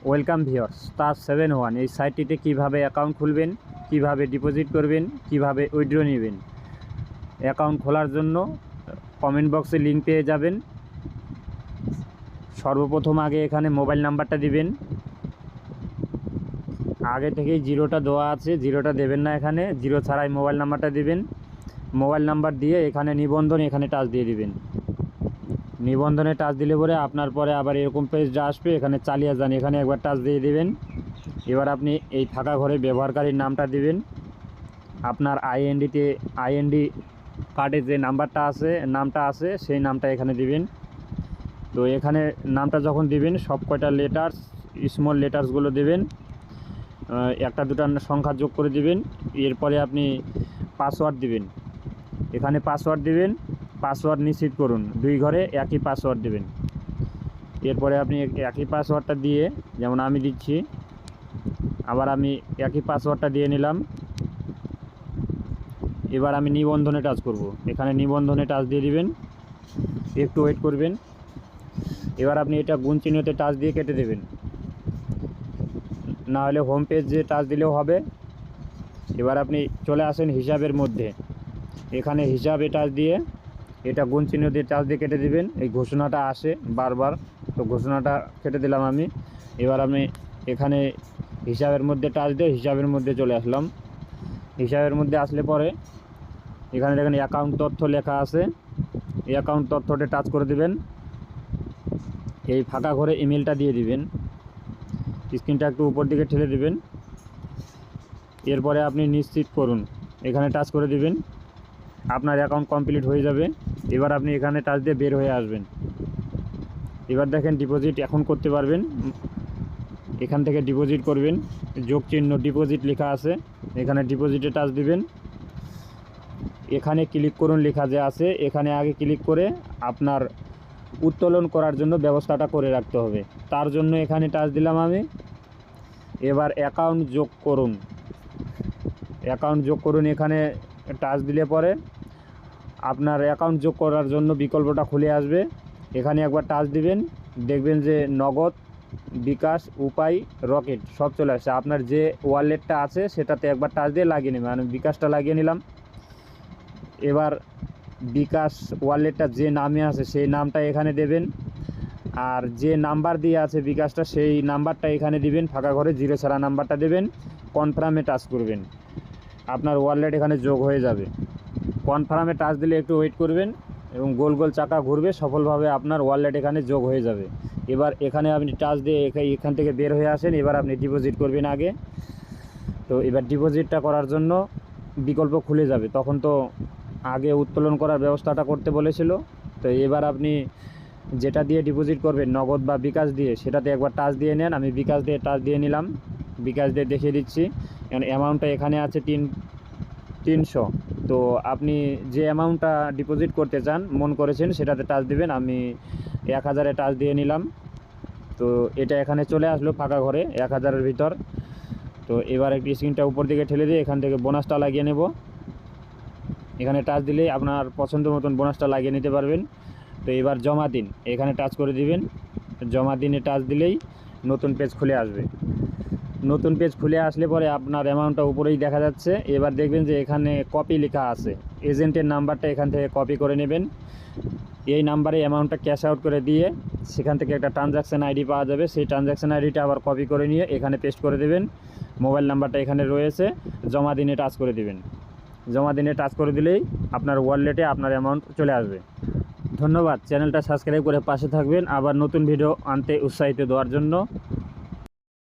Welcome viewers, *7 এই সাইটটিতে কিভাবে account খুলবেন, কিভাবে ডিপোজিট করবেন, কিভাবে উইথড্র নেবেন। অ্যাকাউন্ট খোলার জন্য কমেন্ট বক্সে লিঙ্ক পেয়ে যাবেন। সর্বপ্রথম আগে এখানে মোবাইল নাম্বারটা দিবেন। আগে থেকেই জিরোটা দেওয়া আছে, জিরোটা দেবেন না, এখানে জিরো ছাড়াই মোবাইল নাম্বারটা দিবেন। মোবাইল নাম্বার দিয়ে এখানে নিবন্ধন, এখানে টাচ দিয়ে দিবেন। নিবন্ধনে টাচ দিলে পরে আপনার পরে আবার এরকম পেজটা আসবে, এখানে চালিয়ে যান, এখানে একবার টাচ দিয়ে দিবেন। এবার আপনি এই ফাঁকা ঘরে ব্যবহারকারীর নামটা দিবেন। আপনার আইএনডি কার্ডে যে নামটা আছে সেই নামটা এখানে দিবেন। তো এখানে নামটা যখন দিবেন সব কয়টা লেটার্স, স্মল লেটার্সগুলো দেবেন, একটা দুটা সংখ্যা যোগ করে দিবেন। এরপরে আপনি পাসওয়ার্ড দিবেন, এখানে পাসওয়ার্ড দিবেন। পাসওয়ার্ড নিশ্চিত করুন, 2 ঘরে একই পাসওয়ার্ড দেবেন। এরপরে আপনি একই পাসওয়ার্ডটা দিয়ে, যেমন আমি দিচ্ছি, আবার আমি একই পাসওয়ার্ডটা দিয়ে নিলাম। এবার আমি নিবন্ধনে টাচ করব, এখানে নিবন্ধনে টাচ দিয়ে দিবেন, একটু ওয়েট করবেন। এবার আপনি এটা গুণ চিহ্নতে টাচ দিয়ে কেটে দেবেন, না হলে হোম পেজে টাচ দিলেও হবে। এবার আপনি চলে আসেন হিসাবের মধ্যে, এখানে হিসাবে টাচ দিয়ে এটা গুণ চিহ্ন দিয়ে টাচ দিয়ে কেটে দিবেন। এই ঘোষণাটা আসে বারবার, তো ঘোষণাটা কেটে দিলাম আমি। এবার আমি এখানে হিসাবের মধ্যে টাচ দিয়ে হিসাবের মধ্যে চলে আসলাম। হিসাবের মধ্যে আসলে পরে এখানে দেখেন অ্যাকাউন্ট তথ্য লেখা আছে, এই অ্যাকাউন্ট তথ্যটা টাচ করে দিবেন। এই ফাঁকা ঘরে ইমেলটা দিয়ে দিবেন, স্ক্রিনটা একটু উপর দিকে ঠেলে দিবেন। এরপরে আপনি নিশ্চিত করুন, এখানে টাচ করে দিবেন, আপনার অ্যাকাউন্ট কমপ্লিট হয়ে যাবে। এবার আপনি এখানে টাচ দিয়ে বের হয়ে আসবেন। এবার দেখেন ডিপোজিট এখন করতে পারবেন, এখান থেকে ডিপোজিট করবেন। যোগ চিহ্ন ডিপোজিট লেখা আছে, এখানে ডিপোজিটে টাচ দিবেন। এখানে ক্লিক করুন লেখা যে আছে, এখানে আগে ক্লিক করে আপনার উত্তোলন করার জন্য ব্যবস্থাটা করে রাখতে হবে। তার জন্য এখানে টাচ দিলাম আমি। এবার অ্যাকাউন্ট যোগ করুন, এখানে টাচ দিলে পরে আপনার অ্যাকাউন্ট যোগ করার জন্য বিকল্পটা খুলে আসবে। এখানে একবার টাচ দিবেন, দেখবেন যে নগদ, বিকাশ, উপায়, রকেট সব চলে আসছে। আপনার যে ওয়ালেটটা আছে সেটাতে একবার টাচ দিয়ে লাগিয়ে নেবেন। আমি বিকাশটা লাগিয়ে নিলাম। এবার বিকাশ ওয়ালেটটা যে নামে আছে সেই নামটা এখানে দেবেন, আর যে নাম্বার দিয়ে আছে বিকাশটা সেই নাম্বারটা এখানে দিবেন। ফাঁকা ঘরে জিরো ছাড়া নাম্বারটা দেবেন, কনফার্মে টাচ করবেন, আপনার ওয়ালেট এখানে যোগ হয়ে যাবে। কনফার্মে টাচ দিলে একটু ওয়েট করবেন এবং গোল গোল চাকা ঘুরবে, সফলভাবে আপনার ওয়ালেট এখানে যোগ হয়ে যাবে। এবার এখানে আপনি টাচ দিয়ে এখান থেকে বের হয়ে আসেন। এবার আপনি ডিপোজিট করবেন আগে। তো এবার ডিপোজিটটা করার জন্য বিকল্প খুলে যাবে, তখন তো আগে উত্তোলন করার ব্যবস্থাটা করতে বলেছিল। তো এবার আপনি যেটা দিয়ে ডিপোজিট করবেন, নগদ বা বিকাশ দিয়ে, সেটাতে একবার টাচ দিয়ে নেন। আমি বিকাশ দিয়ে টাচ দিয়ে নিলাম, বিকাশ দিয়ে দেখিয়ে দিচ্ছি। কারণ অ্যামাউন্টটা এখানে আছে 300। তো আপনি যে অ্যামাউন্টটা ডিপোজিট করতে চান মন করেছেন সেটাতে টাচ দিবেন। আমি 1000-এ টাচ দিয়ে নিলাম। তো এটা এখানে চলে আসলো ফাঁকা ঘরে 1000-এর ভিতর। তো এবার একটি স্ক্রিনটা উপর দিকে ঠেলে দিয়ে এখান থেকে বোনাসটা লাগিয়ে নেব। এখানে টাচ দিলেই আপনার পছন্দ মতন বোনাসটা লাগিয়ে নিতে পারবেন। তো এবার জমা দিন, এখানে টাচ করে দিবেন। জমা দিনে টাচ দিলেই নতুন পেজ খুলে আসবে। নতুন পেজ খুলে আসলে পরে আপনার অ্যামাউন্টটা উপরেই দেখা যাচ্ছে। এবার দেখবেন যে এখানে কপি লেখা আছে, এজেন্টের নাম্বারটা এখান থেকে কপি করে নেবেন। এই নাম্বারে অ্যামাউন্টটা ক্যাশ আউট করে দিয়ে সেখান থেকে একটা ট্রানজ্যাকশান আইডি পাওয়া যাবে, সেই ট্রানজ্যাকশান আইডিটা আবার কপি করে নিয়ে এখানে পেস্ট করে দেবেন। মোবাইল নাম্বারটা এখানে রয়েছে, জমা দিনে টাচ করে দেবেন। জমা দিনে টাচ করে দিলেই আপনার ওয়ালেটে আপনার অ্যামাউন্ট চলে আসবে। ধন্যবাদ, চ্যানেলটা সাবস্ক্রাইব করে পাশে থাকবেন আবার নতুন ভিডিও আনতে উৎসাহিত দেওয়ার জন্য।